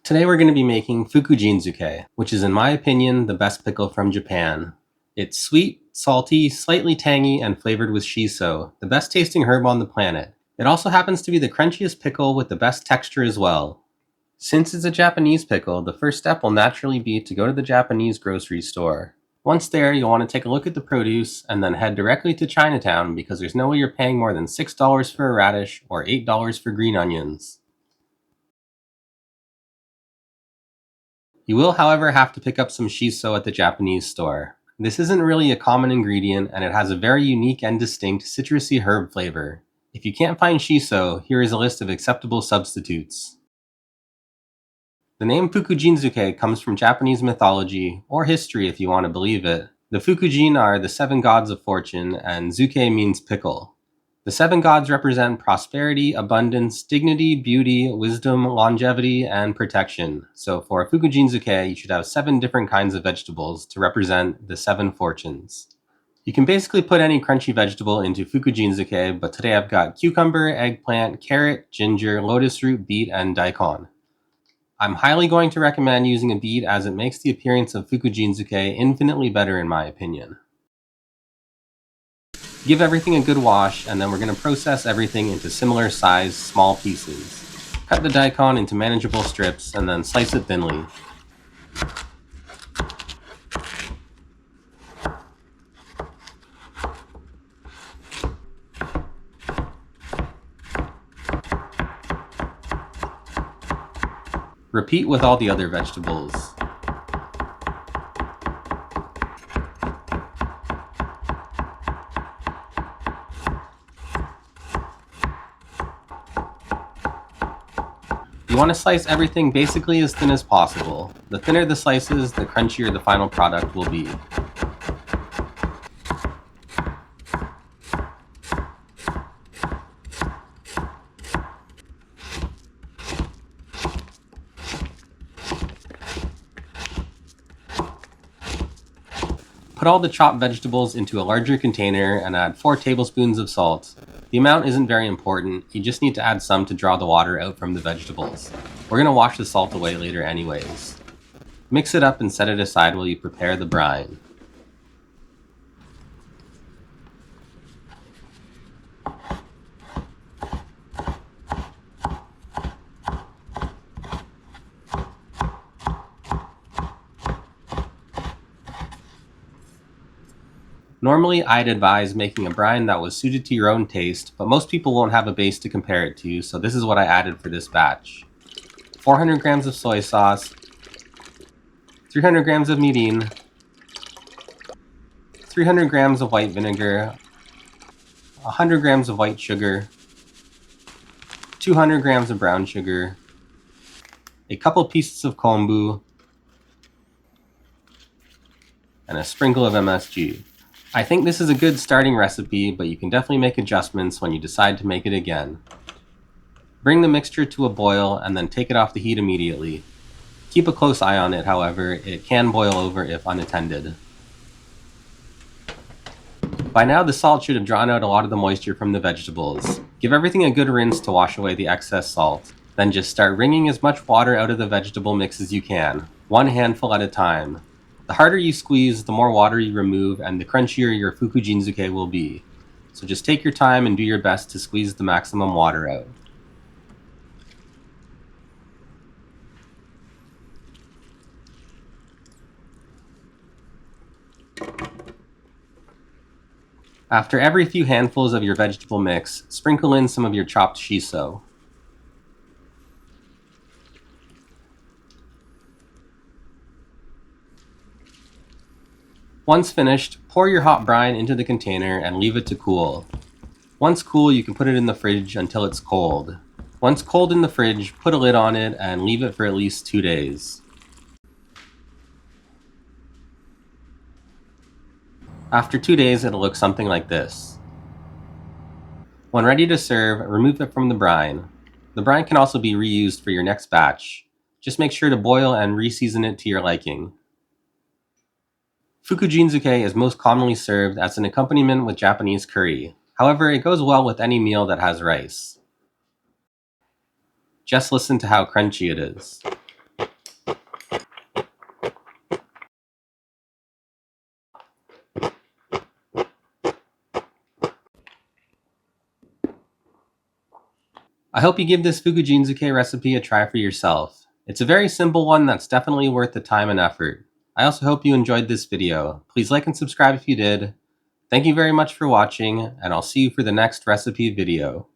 Today we're going to be making Fukujinzuke, which is in my opinion the best pickle from Japan. It's sweet, salty, slightly tangy, and flavored with shiso, the best tasting herb on the planet. It also happens to be the crunchiest pickle with the best texture as well. Since it's a Japanese pickle, the first step will naturally be to go to the Japanese grocery store. Once there, you'll want to take a look at the produce and then head directly to Chinatown because there's no way you're paying more than $6 for a radish or $8 for green onions. You will, however, have to pick up some shiso at the Japanese store. This isn't really a common ingredient, and it has a very unique and distinct citrusy herb flavor. If you can't find shiso, here is a list of acceptable substitutes. The name Fukujinzuke comes from Japanese mythology, or history if you want to believe it. The Fukujin are the 7 gods of fortune, and Zuke means pickle. The 7 gods represent prosperity, abundance, dignity, beauty, wisdom, longevity, and protection. So for Fukujinzuke, you should have 7 different kinds of vegetables to represent the 7 fortunes. You can basically put any crunchy vegetable into Fukujinzuke, but today I've got cucumber, eggplant, carrot, ginger, lotus root, beet, and daikon. I'm highly going to recommend using a beet as it makes the appearance of Fukujinzuke infinitely better in my opinion. Give everything a good wash, and then we're going to process everything into similar sized small pieces. Cut the daikon into manageable strips, and then slice it thinly. Repeat with all the other vegetables. You want to slice everything basically as thin as possible. The thinner the slices, the crunchier the final product will be. Put all the chopped vegetables into a larger container and add 4 tablespoons of salt. The amount isn't very important, you just need to add some to draw the water out from the vegetables. We're going to wash the salt away later anyways. Mix it up and set it aside while you prepare the brine. Normally, I'd advise making a brine that was suited to your own taste, but most people won't have a base to compare it to, so this is what I added for this batch. 400 grams of soy sauce, 300 grams of mirin, 300 grams of white vinegar, 100 grams of white sugar, 200 grams of brown sugar, a couple pieces of kombu, and a sprinkle of MSG. I think this is a good starting recipe, but you can definitely make adjustments when you decide to make it again. Bring the mixture to a boil and then take it off the heat immediately. Keep a close eye on it, however, it can boil over if unattended. By now the salt should have drawn out a lot of the moisture from the vegetables. Give everything a good rinse to wash away the excess salt. Then just start wringing as much water out of the vegetable mix as you can, 1 handful at a time. The harder you squeeze, the more water you remove, and the crunchier your Fukujinzuke will be. So just take your time and do your best to squeeze the maximum water out. After every few handfuls of your vegetable mix, sprinkle in some of your chopped shiso. Once finished, pour your hot brine into the container and leave it to cool. Once cool, you can put it in the fridge until it's cold. Once cold in the fridge, put a lid on it and leave it for at least 2 days. After 2 days, it'll look something like this. When ready to serve, remove it from the brine. The brine can also be reused for your next batch. Just make sure to boil and re-season it to your liking. Fukujinzuke is most commonly served as an accompaniment with Japanese curry. However, it goes well with any meal that has rice. Just listen to how crunchy it is. I hope you give this Fukujinzuke recipe a try for yourself. It's a very simple one that's definitely worth the time and effort. I also hope you enjoyed this video. Please like and subscribe if you did. Thank you very much for watching, and I'll see you for the next recipe video.